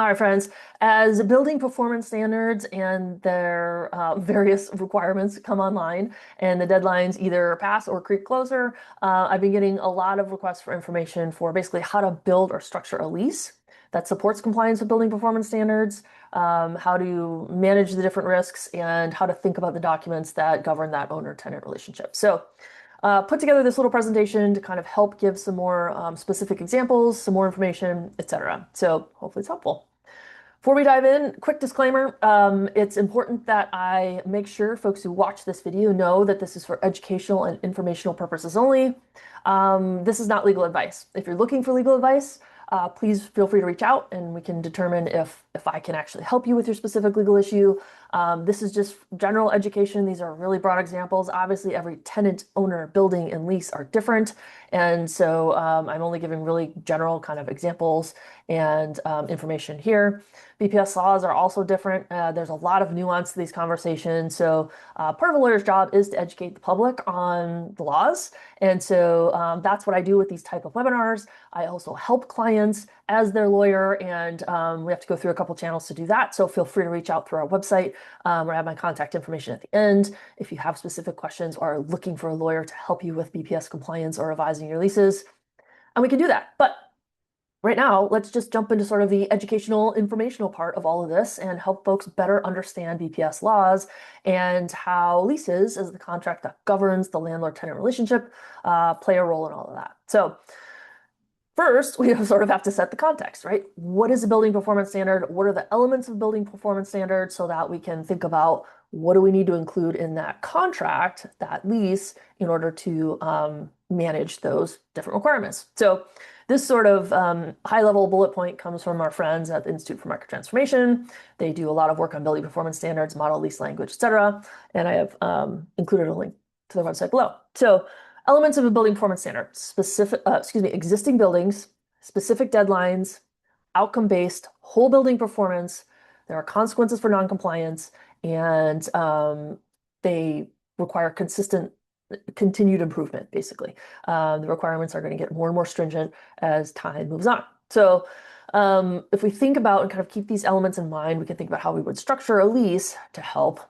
All right, friends, as building performance standards and their various requirements come online and the deadlines either pass or creep closer, I've been getting a lot of requests for information for basically how to build or structure a lease that supports compliance with building performance standards, how to manage the different risks, and how to think about the documents that govern that owner-tenant relationship. So put together this little presentation to kind of help give some more specific examples, some more information, etc. So hopefully it's helpful. Before we dive in, quick disclaimer, it's important that I make sure folks who watch this video know that this is for educational and informational purposes only. This is not legal advice. If you're looking for legal advice, please feel free to reach out and we can determine if I can actually help you with your specific legal issue. This is just general education. These are really broad examples. Obviously, every tenant, owner, building, and lease are different. And so I'm only giving really general kind of examples and information here. BPS laws are also different. There's a lot of nuance to these conversations. So part of a lawyer's job is to educate the public on the laws. And so that's what I do with these type of webinars. I also help clients as their lawyer, and we have to go through a couple channels to do that. So feel free to reach out through our website, where I have my contact information at the end. If you have specific questions or are looking for a lawyer to help you with BPS compliance or revising your leases, and we can do that. But right now, let's just jump into sort of the educational, informational part of all of this and help folks better understand BPS laws and how leases, as the contract that governs the landlord-tenant relationship, play a role in all of that. So first, we sort of have to set the context, right? What is a building performance standard? What are the elements of building performance standard so that we can think about what do we need to include in that contract, that lease, in order to manage those different requirements. So this sort of high-level bullet point comes from our friends at the Institute for Market Transformation. They do a lot of work on building performance standards, model lease language, et cetera. And I have included a link to their website below. So elements of a building performance standard, existing buildings, specific deadlines, outcome-based, whole building performance. There are consequences for noncompliance, and they require continued improvement, basically. The requirements are going to get more and more stringent as time moves on. So if we think about and kind of keep these elements in mind, we can think about how we would structure a lease to help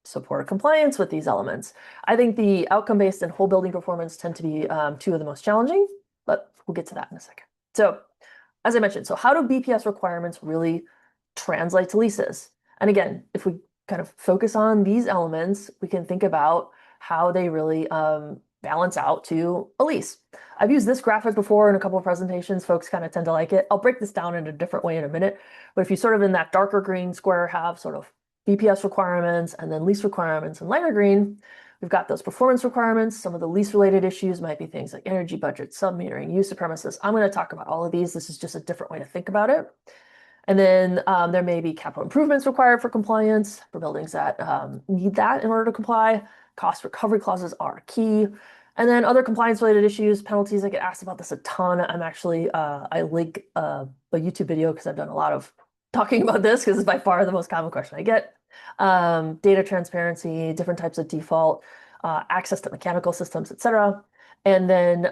support compliance with these elements. I think the outcome-based and whole building performance tend to be two of the most challenging, but we'll get to that in a second. So as I mentioned, so how do BPS requirements really translate to leases? And again, if we kind of focus on these elements, we can think about how they really balance out to a lease. I've used this graphic before in a couple of presentations. Folks kind of tend to like it. I'll break this down in a different way in a minute. But if you sort of in that darker green square have sort of BPS requirements and then lease requirements in lighter green, we've got those performance requirements. Some of the lease-related issues might be things like energy budget, sub-metering, use of premises. I'm going to talk about all of these. This is just a different way to think about it. And then there may be capital improvements required for compliance for buildings that need that in order to comply. Cost recovery clauses are key. And then other compliance-related issues, penalties. I get asked about this a ton. I'm actually, I link a YouTube video because I've done a lot of talking about this because it's by far the most common question I get. Data transparency, different types of default, access to mechanical systems, etc. And then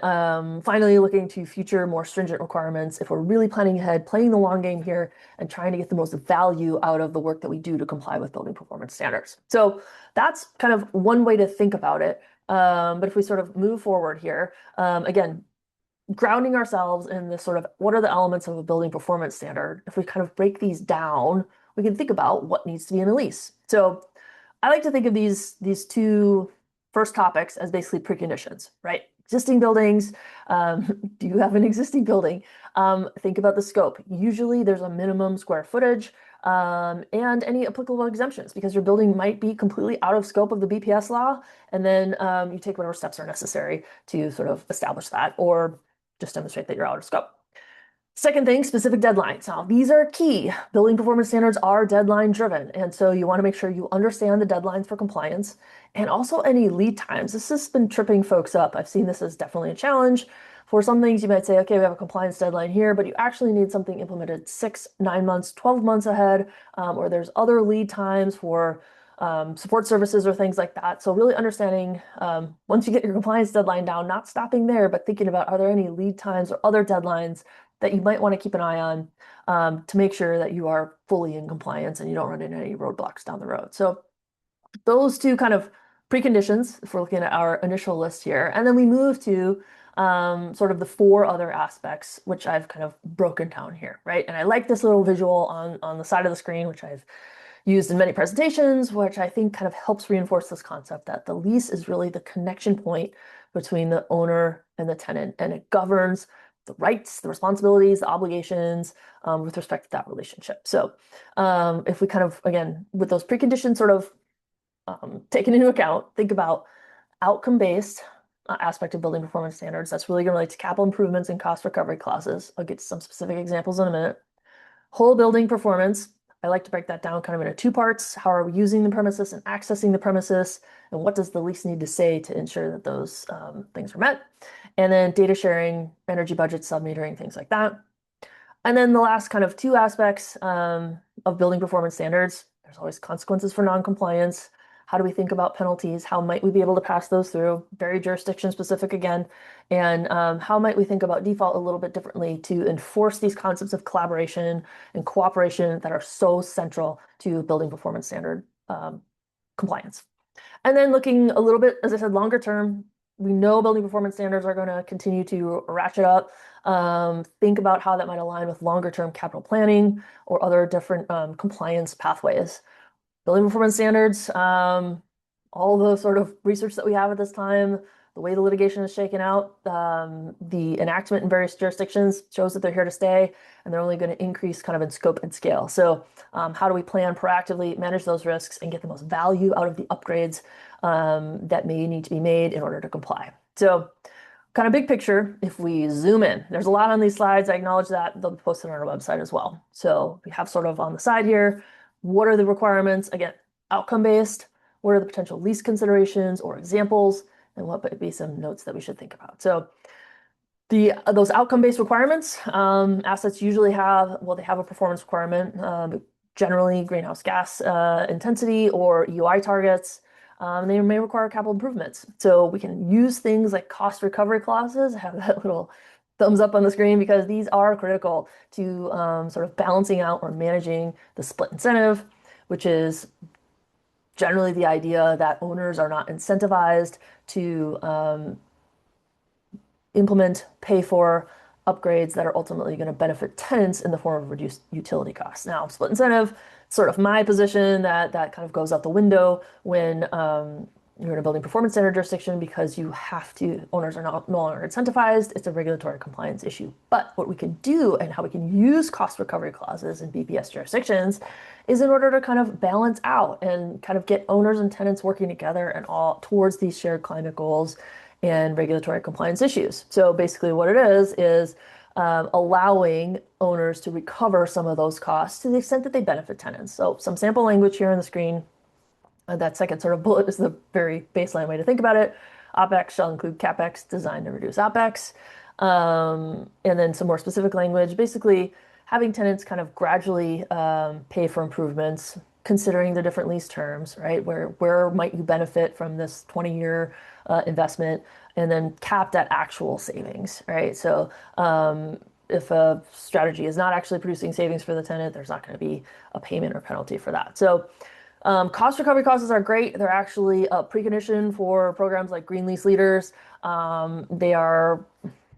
finally, looking to future more stringent requirements if we're really planning ahead, playing the long game here, and trying to get the most value out of the work that we do to comply with building performance standards. So that's kind of one way to think about it. But if we sort of move forward here, again, grounding ourselves in this sort of what are the elements of a building performance standard, if we kind of break these down, we can think about what needs to be in a lease. So I like to think of these two first topics as basically preconditions, right? Existing buildings. Do you have an existing building? Think about the scope. Usually there's a minimum square footage and any applicable exemptions because your building might be completely out of scope of the BPS law. And then you take whatever steps are necessary to sort of establish that or just demonstrate that you're out of scope. Second thing, specific deadlines. Now, these are key. Building performance standards are deadline driven. And so you want to make sure you understand the deadlines for compliance and also any lead times. This has been tripping folks up. I've seen this as definitely a challenge. For some things, you might say, okay, we have a compliance deadline here, but you actually need something implemented 6, 9 months, 12 months ahead, or there's other lead times for support services or things like that. So really understanding once you get your compliance deadline down, not stopping there, but thinking about are there any lead times or other deadlines that you might want to keep an eye on to make sure that you are fully in compliance and you don't run into any roadblocks down the road. So those two kind of preconditions, if we're looking at our initial list here, and then we move to sort of the four other aspects, which I've kind of broken down here, right? And I like this little visual on the side of the screen, which I've used in many presentations, which I think kind of helps reinforce this concept that the lease is really the connection point between the owner and the tenant, and it governs the rights, the responsibilities, the obligations with respect to that relationship. So if we kind of, again, with those preconditions sort of taken into account, think about outcome-based aspect of building performance standards. That's really going to relate to capital improvements and cost recovery clauses. I'll get to some specific examples in a minute. Whole building performance. I like to break that down kind of into two parts. How are we using the premises and accessing the premises? And what does the lease need to say to ensure that those things are met? And then data sharing, energy budget, sub-metering, things like that. And then the last kind of two aspects of building performance standards. There's always consequences for non-compliance. How do we think about penalties? How might we be able to pass those through? Very jurisdiction specific again. And how might we think about default a little bit differently to enforce these concepts of collaboration and cooperation that are so central to building performance standard compliance. And then looking a little bit, as I said, longer term, we know building performance standards are going to continue to ratchet up. Think about how that might align with longer term capital planning or other different compliance pathways. Building performance standards, all the sort of research that we have at this time, the way the litigation is shaken out, the enactment in various jurisdictions shows that they're here to stay, and they're only going to increase kind of in scope and scale. So how do we plan proactively, manage those risks, and get the most value out of the upgrades that may need to be made in order to comply? So kind of big picture, if we zoom in, there's a lot on these slides. I acknowledge that. They'll be posted on our website as well. So we have sort of on the side here, what are the requirements? Again, outcome-based. What are the potential lease considerations or examples? And what might be some notes that we should think about? So those outcome-based requirements, assets usually have, well, they have a performance requirement, generally greenhouse gas intensity or EUI targets. They may require capital improvements. So we can use things like cost recovery clauses, have that little thumbs up on the screen, because these are critical to sort of balancing out or managing the split incentive, which is generally the idea that owners are not incentivized to implement, pay for upgrades that are ultimately going to benefit tenants in the form of reduced utility costs. Now, split incentive, sort of my position that kind of goes out the window when you're in a building performance standard jurisdiction, because you have to, owners are no longer incentivized. It's a regulatory compliance issue. But what we can do and how we can use cost recovery clauses in BPS jurisdictions is in order to kind of balance out and kind of get owners and tenants working together and all towards these shared climate goals and regulatory compliance issues. So basically what it is allowing owners to recover some of those costs to the extent that they benefit tenants. So some sample language here on the screen. That second sort of bullet is the very baseline way to think about it. OpEx shall include CapEx designed to reduce OpEx. And then some more specific language, basically having tenants kind of gradually pay for improvements, considering the different lease terms, right? Where might you benefit from this 20-year investment, and then capped at actual savings, right? So if a strategy is not actually producing savings for the tenant, there's not going to be a payment or penalty for that. So cost recovery clauses are great. They're actually a precondition for programs like Green Lease Leaders. They are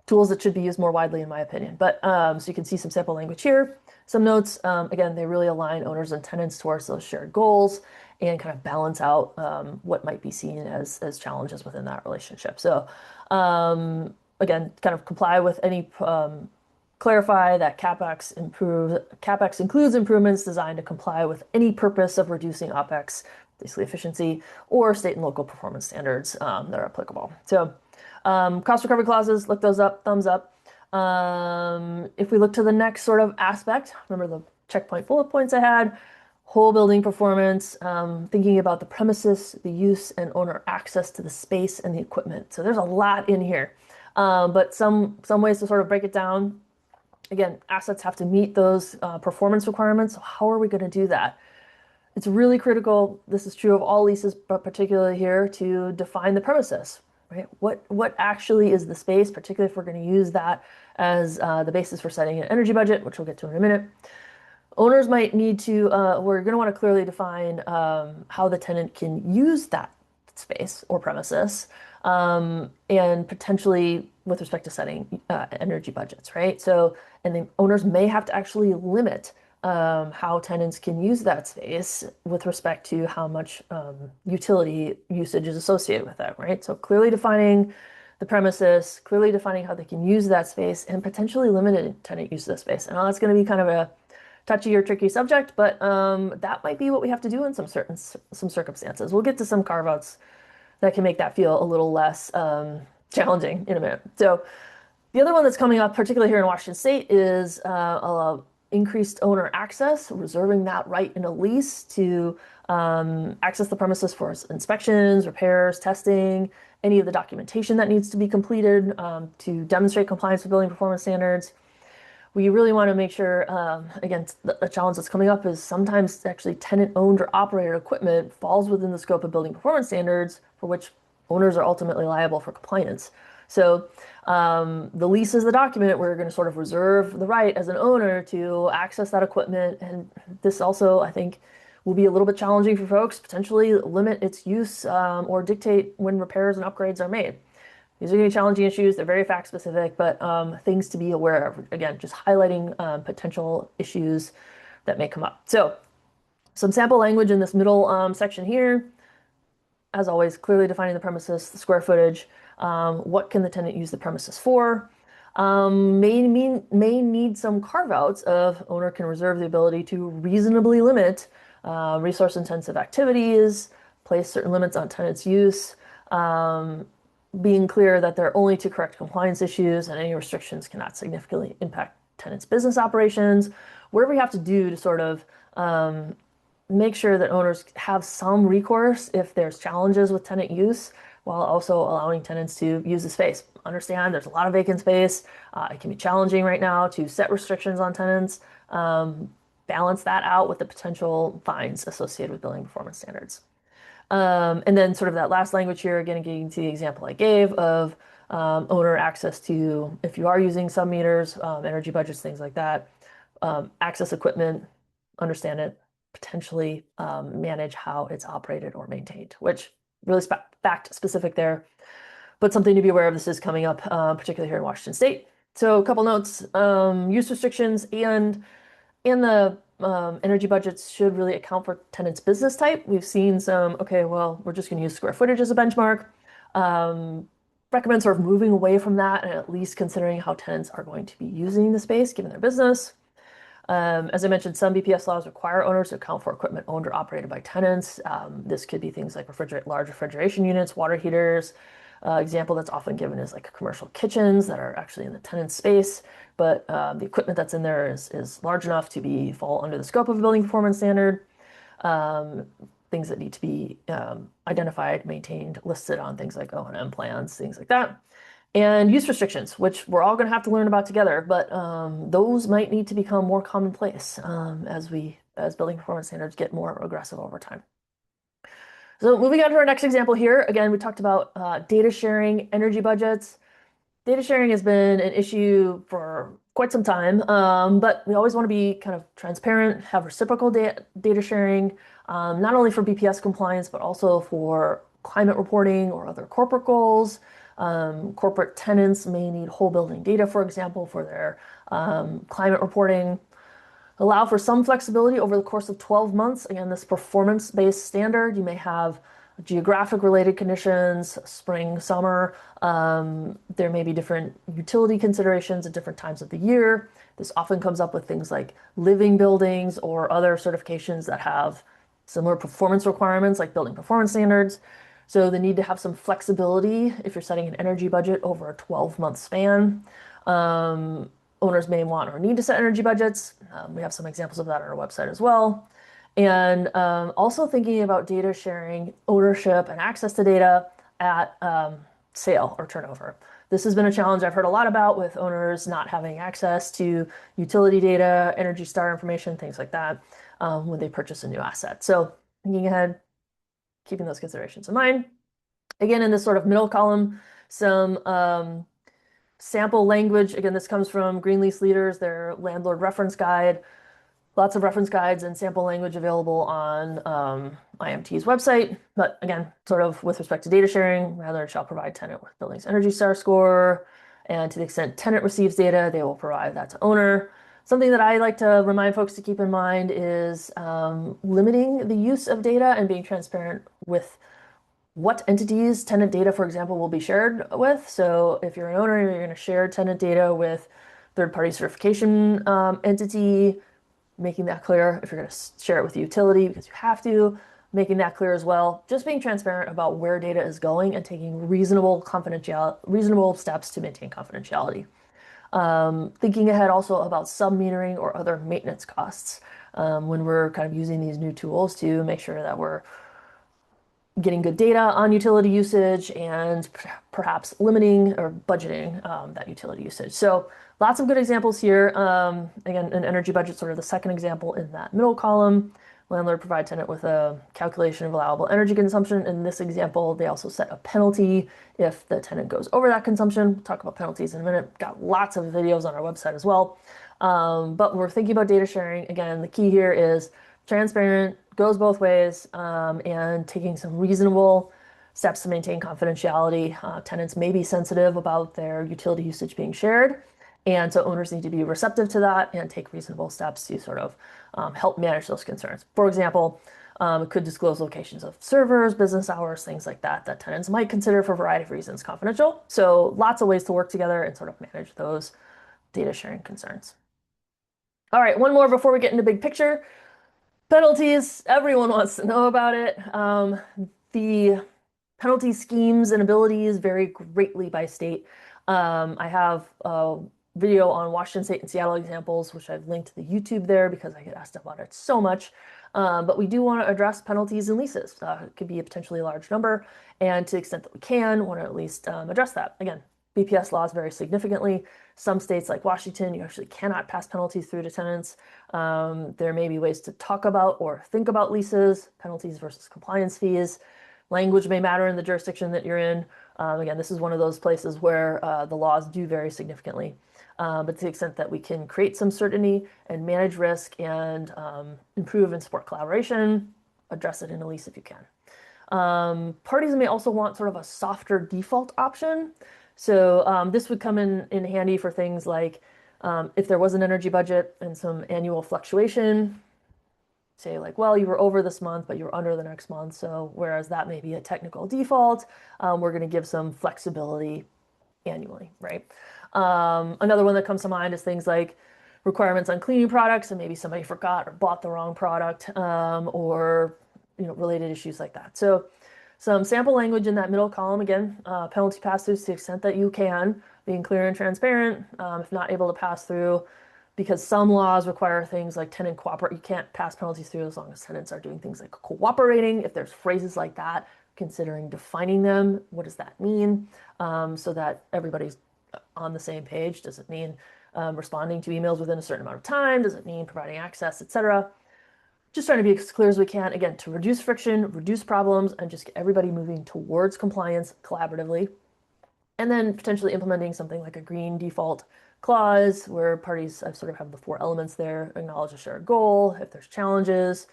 tools that should be used more widely, in my opinion. But so you can see some sample language here, some notes. Again, they really align owners and tenants towards those shared goals and kind of balance out what might be seen as challenges within that relationship. So again, kind of comply with any clarify that CapEx includes improvements designed to comply with any purpose of reducing OpEx, basically efficiency, or state and local performance standards that are applicable. So cost recovery clauses, look those up, thumbs up. If we look to the next sort of aspect, remember the checkpoint bullet points I had, whole building performance, thinking about the premises, the use, and owner access to the space and the equipment. So there's a lot in here, but some ways to sort of break it down. Again, assets have to meet those performance requirements. So how are we going to do that? It's really critical. This is true of all leases, but particularly here, to define the premises, right? What actually is the space, particularly if we're going to use that as the basis for setting an energy budget, which we'll get to in a minute. Owners might need to, we're going to want to clearly define how the tenant can use that space or premises, and potentially with respect to setting energy budgets, right? So, and the owners may have to actually limit how tenants can use that space with respect to how much utility usage is associated with that, right? So clearly defining the premises, clearly defining how they can use that space, and potentially limited tenant use of the space. And that's going to be kind of a touchy or tricky subject, but that might be what we have to do in some circumstances. We'll get to some carve outs that can make that feel a little less challenging in a minute. So the other one that's coming up, particularly here in Washington State, is increased owner access, reserving that right in a lease to access the premises for inspections, repairs, testing, any of the documentation that needs to be completed to demonstrate compliance with building performance standards. We really want to make sure, again, the challenge that's coming up is sometimes actually tenant-owned or operated equipment falls within the scope of building performance standards for which owners are ultimately liable for compliance. So the lease is the document. We're going to sort of reserve the right as an owner to access that equipment. And this also, I think, will be a little bit challenging for folks, potentially limit its use or dictate when repairs and upgrades are made. These are going to be challenging issues. They're very fact specific, but things to be aware of. Again, just highlighting potential issues that may come up. So some sample language in this middle section here. As always, clearly defining the premises, the square footage, what can the tenant use the premises for. May need some carve outs of owner can reserve the ability to reasonably limit resource intensive activities, place certain limits on tenants' use, being clear that they're only to correct compliance issues and any restrictions cannot significantly impact tenants' business operations. Whatever we have to do to sort of make sure that owners have some recourse if there's challenges with tenant use, while also allowing tenants to use the space. Understand there's a lot of vacant space. It can be challenging right now to set restrictions on tenants. Balance that out with the potential fines associated with building performance standards. And then sort of that last language here, again, getting to the example I gave of owner access to, if you are using sub-meters, energy budgets, things like that, access equipment, understand it, potentially manage how it's operated or maintained, which really fact specific there, but something to be aware of. This is coming up, particularly here in Washington State. So a couple notes, use restrictions and the energy budgets should really account for tenants' business type. We've seen some, okay, well, we're just going to use square footage as a benchmark. Recommend sort of moving away from that and at least considering how tenants are going to be using the space given their business. As I mentioned, some BPS laws require owners to account for equipment owned or operated by tenants. This could be things like large refrigeration units, water heaters. Example that's often given is like commercial kitchens that are actually in the tenant space, but the equipment that's in there is large enough to fall under the scope of a building performance standard. Things that need to be identified, maintained, listed on things like O&M plans, things like that. And use restrictions, which we're all going to have to learn about together, but those might need to become more commonplace as building performance standards get more aggressive over time. So moving on to our next example here, again, we talked about data sharing, energy budgets. Data sharing has been an issue for quite some time, but we always want to be kind of transparent, have reciprocal data sharing, not only for BPS compliance, but also for climate reporting or other corporate goals. Corporate tenants may need whole building data, for example, for their climate reporting. Allow for some flexibility over the course of 12 months. Again, this performance-based standard, you may have geographic related conditions, spring, summer. There may be different utility considerations at different times of the year. This often comes up with things like living buildings or other certifications that have similar performance requirements like building performance standards. So the need to have some flexibility if you're setting an energy budget over a 12-month span. Owners may want or need to set energy budgets. We have some examples of that on our website as well. And also thinking about data sharing, ownership, and access to data at sale or turnover. This has been a challenge I've heard a lot about with owners not having access to utility data, Energy Star information, things like that when they purchase a new asset. So thinking ahead, keeping those considerations in mind. Again, in this sort of middle column, some sample language. Again, this comes from Green Lease Leaders, their landlord reference guide. Lots of reference guides and sample language available on IMT's website. But again, sort of with respect to data sharing, rather shall provide tenant with building's Energy Star score. And to the extent tenant receives data, they will provide that to owner. Something that I like to remind folks to keep in mind is limiting the use of data and being transparent with what entities tenant data, for example, will be shared with. So if you're an owner, you're going to share tenant data with third-party certification entity, making that clear. If you're going to share it with the utility because you have to, making that clear as well. Just being transparent about where data is going and taking reasonable steps to maintain confidentiality. Thinking ahead also about sub-metering or other maintenance costs when we're kind of using these new tools to make sure that we're getting good data on utility usage and perhaps limiting or budgeting that utility usage. So lots of good examples here. Again, an energy budget, sort of the second example in that middle column. Landlord provide tenant with a calculation of allowable energy consumption. In this example, they also set a penalty if the tenant goes over that consumption. We'll talk about penalties in a minute. Got lots of videos on our website as well. But we're thinking about data sharing. Again, the key here is transparent, goes both ways, and taking some reasonable steps to maintain confidentiality. Tenants may be sensitive about their utility usage being shared, and so owners need to be receptive to that and take reasonable steps to sort of help manage those concerns. For example, it could disclose locations of servers, business hours, things like that, that tenants might consider for a variety of reasons confidential. So lots of ways to work together and sort of manage those data sharing concerns. All right, one more before we get into big picture. Penalties, everyone wants to know about it. The penalty schemes and abilities vary greatly by state. I have a video on Washington State and Seattle examples, which I've linked to the YouTube there because I get asked about it so much. But we do want to address penalties and leases. It could be a potentially large number, and to the extent that we can, want to at least address that. Again, BPS laws vary significantly. Some states like Washington, you actually cannot pass penalties through to tenants. There may be ways to talk about or think about leases, penalties versus compliance fees. Language may matter in the jurisdiction that you're in. Again, this is one of those places where the laws do vary significantly. But to the extent that we can create some certainty and manage risk and improve and support collaboration, address it in a lease if you can. Parties may also want sort of a softer default option. So this would come in handy for things like if there was an energy budget and some annual fluctuation, say like, well, you were over this month, but you were under the next month. So whereas that may be a technical default, we're going to give some flexibility annually, right? Another one that comes to mind is things like requirements on cleaning products, and maybe somebody forgot or bought the wrong product, or related issues like that. So some sample language in that middle column, again, penalty pass-throughs to the extent that you can, being clear and transparent. If not able to pass through, because some laws require things like tenant cooperate. You can't pass penalties through as long as tenants are doing things like cooperating. If there's phrases like that, considering defining them, what does that mean? So that everybody's on the same page. Does it mean responding to emails within a certain amount of time? Does it mean providing access, etc.? Just trying to be as clear as we can, again, to reduce friction, reduce problems, and just get everybody moving towards compliance collaboratively. And then potentially implementing something like a green default clause where parties sort of have the four elements there, acknowledge a shared goal. If there's challenges,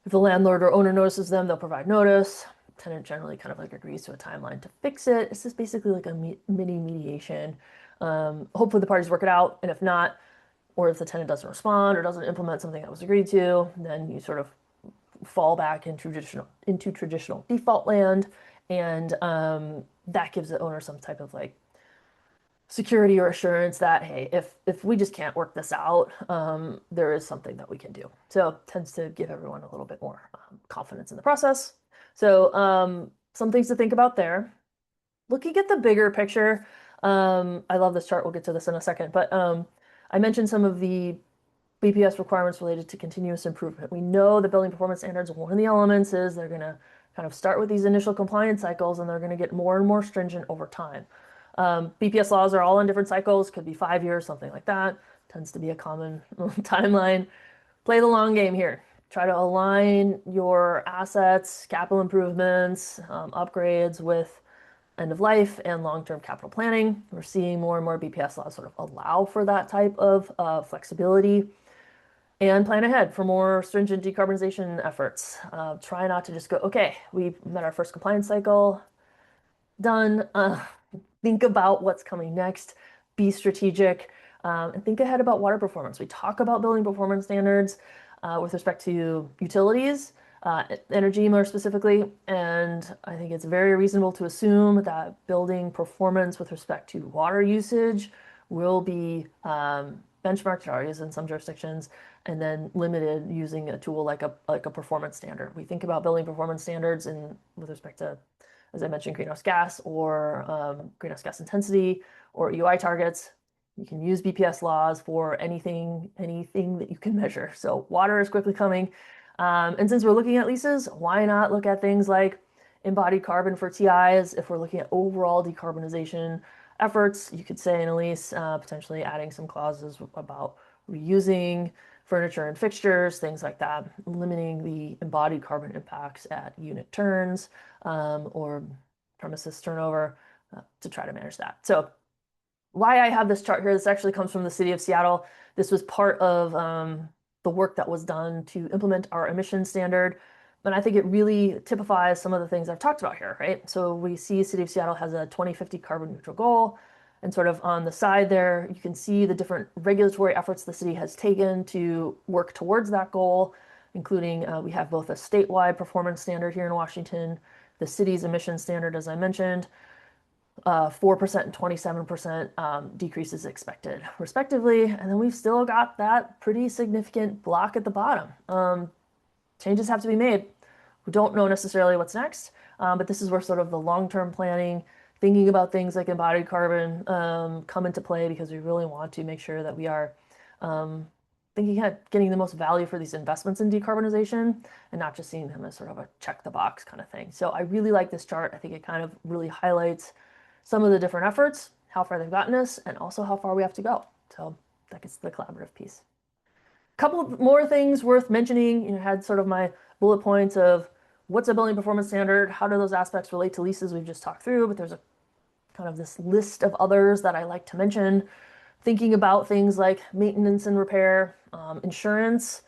if the landlord or owner notices them, they'll provide notice. Tenant generally kind of like agrees to a timeline to fix it. It's just basically like a mini mediation. Hopefully the parties work it out, and if not, or if the tenant doesn't respond or doesn't implement something that was agreed to, then you sort of fall back into traditional default land, and that gives the owner some type of like security or assurance that, hey, if we just can't work this out, there is something that we can do. So it tends to give everyone a little bit more confidence in the process. So some things to think about there. Looking at the bigger picture, I love this chart. We'll get to this in a second, but I mentioned some of the BPS requirements related to continuous improvement. We know the building performance standards, one of the elements is they're going to kind of start with these initial compliance cycles, and they're going to get more and more stringent over time. BPS laws are all in different cycles, could be 5 years, something like that. Tends to be a common timeline. Play the long game here. Try to align your assets, capital improvements, upgrades with end of life and long-term capital planning. We're seeing more and more BPS laws sort of allow for that type of flexibility and plan ahead for more stringent decarbonization efforts. Try not to just go, okay, we met our first compliance cycle, done. Think about what's coming next, be strategic, and think ahead about water performance. We talk about building performance standards with respect to utilities, energy more specifically, and I think it's very reasonable to assume that building performance with respect to water usage will be benchmarked already in some jurisdictions, and then limited using a tool like a performance standard. We think about building performance standards with respect to, as I mentioned, greenhouse gas or greenhouse gas intensity or EUI targets. You can use BPS laws for anything that you can measure. So water is quickly coming. And since we're looking at leases, why not look at things like embodied carbon for TIs? If we're looking at overall decarbonization efforts, you could say in a lease, potentially adding some clauses about reusing furniture and fixtures, things like that, limiting the embodied carbon impacts at unit turns or premises turnover to try to manage that. So why I have this chart here, this actually comes from the city of Seattle. This was part of the work that was done to implement our emission standard. And I think it really typifies some of the things I've talked about here, right? So we see City of Seattle has a 2050 carbon neutral goal. And sort of on the side there, you can see the different regulatory efforts the city has taken to work towards that goal, including we have both a statewide performance standard here in Washington, the city's emission standard, as I mentioned, 4% and 27% decreases expected, respectively. And then we've still got that pretty significant block at the bottom. Changes have to be made. We don't know necessarily what's next, but this is where sort of the long-term planning, thinking about things like embodied carbon come into play because we really want to make sure that we are thinking ahead, getting the most value for these investments in decarbonization and not just seeing them as sort of a check the box kind of thing. So I really like this chart. I think it kind of really highlights some of the different efforts, how far they've gotten us, and also how far we have to go. So that gets the collaborative piece. A couple more things worth mentioning. You know, had sort of my bullet points of what's a building performance standard, how do those aspects relate to leases we've just talked through, but there's a kind of this list of others that I like to mention. Thinking about things like maintenance and repair, insurance.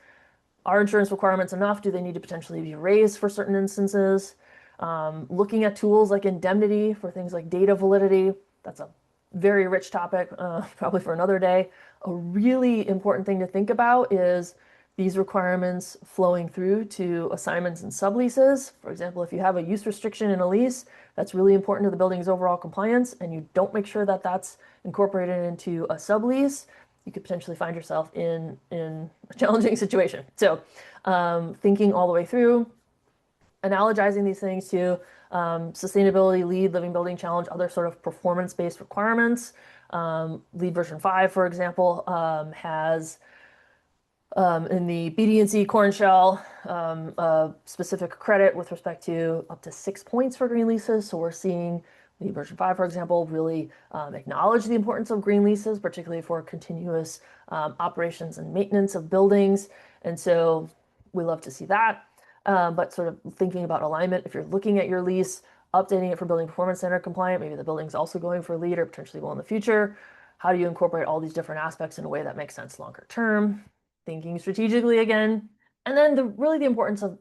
Are insurance requirements enough? Do they need to potentially be raised for certain instances? Looking at tools like indemnity for things like data validity. That's a very rich topic, probably for another day. A really important thing to think about is these requirements flowing through to assignments and subleases. For example, if you have a use restriction in a lease, that's really important to the building's overall compliance, and you don't make sure that that's incorporated into a sublease, you could potentially find yourself in a challenging situation. So thinking all the way through, analogizing these things to sustainability, LEED, Living Building Challenge, other sort of performance-based requirements. LEED version 5, for example, has in the BD&C corn shell a specific credit with respect to up to 6 points for green leases. So we're seeing LEED version 5, for example, really acknowledge the importance of green leases, particularly for continuous operations and maintenance of buildings. And so we love to see that. But sort of thinking about alignment, if you're looking at your lease, updating it for building performance standard compliant, maybe the building's also going for LEED or potentially will in the future. How do you incorporate all these different aspects in a way that makes sense longer term? Thinking strategically again. And then really the importance of,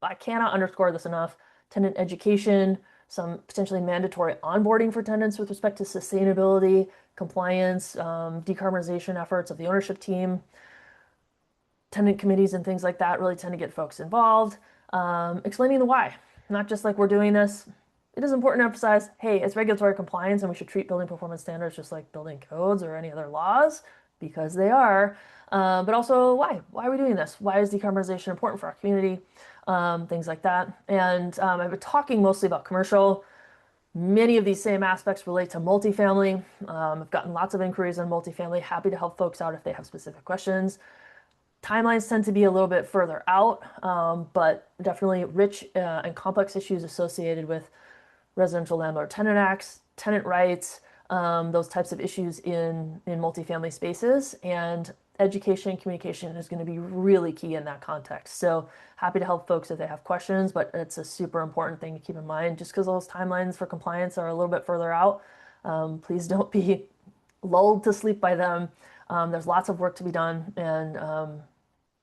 I cannot underscore this enough, tenant education, some potentially mandatory onboarding for tenants with respect to sustainability, compliance, decarbonization efforts of the ownership team. Tenant committees and things like that really tend to get folks involved. Explaining the why, not just like we're doing this. It is important to emphasize, hey, it's regulatory compliance and we should treat building performance standards just like building codes or any other laws, because they are. But also why? Why are we doing this? Why is decarbonization important for our community? Things like that. And I've been talking mostly about commercial. Many of these same aspects relate to multifamily. I've gotten lots of inquiries on multifamily. Happy to help folks out if they have specific questions. Timelines tend to be a little bit further out, but definitely rich and complex issues associated with residential landlord tenant acts, tenant rights, those types of issues in multifamily spaces. And education and communication is going to be really key in that context. So happy to help folks if they have questions, but it's a super important thing to keep in mind. Just because those timelines for compliance are a little bit further out, please don't be lulled to sleep by them. There's lots of work to be done, and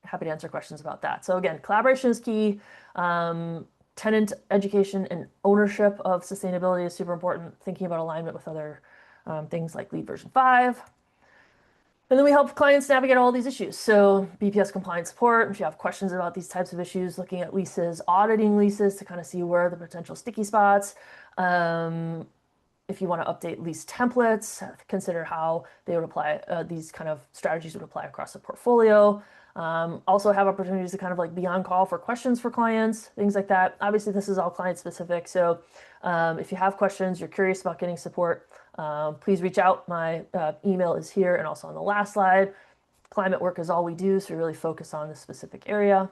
happy to answer questions about that. So again, collaboration is key. Tenant education and ownership of sustainability is super important. Thinking about alignment with other things like LEED version 5. And then we help clients navigate all these issues. So BPS compliance support, if you have questions about these types of issues, looking at leases, auditing leases to kind of see where are the potential sticky spots. If you want to update lease templates, consider how they would apply, these kind of strategies would apply across the portfolio. Also have opportunities to kind of like be on call for questions for clients, things like that. Obviously, this is all client specific. So if you have questions, you're curious about getting support, please reach out. My email is here and also on the last slide. Climate work is all we do, so we really focus on this specific area.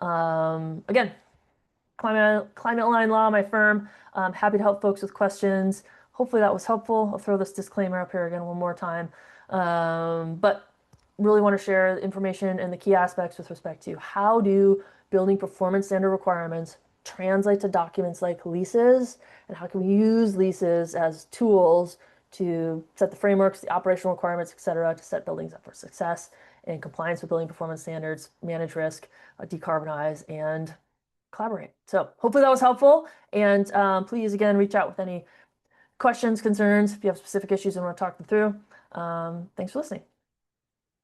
Again, Climate Line Law, my firm. Happy to help folks with questions. Hopefully that was helpful. I'll throw this disclaimer up here again one more time. But really want to share the information and the key aspects with respect to how do building performance standard requirements translate to documents like leases, and how can we use leases as tools to set the frameworks, the operational requirements, et cetera, to set buildings up for success in compliance with building performance standards, manage risk, decarbonize, and collaborate. So hopefully that was helpful. And please, again, reach out with any questions, concerns, if you have specific issues and want to talk them through. Thanks for listening.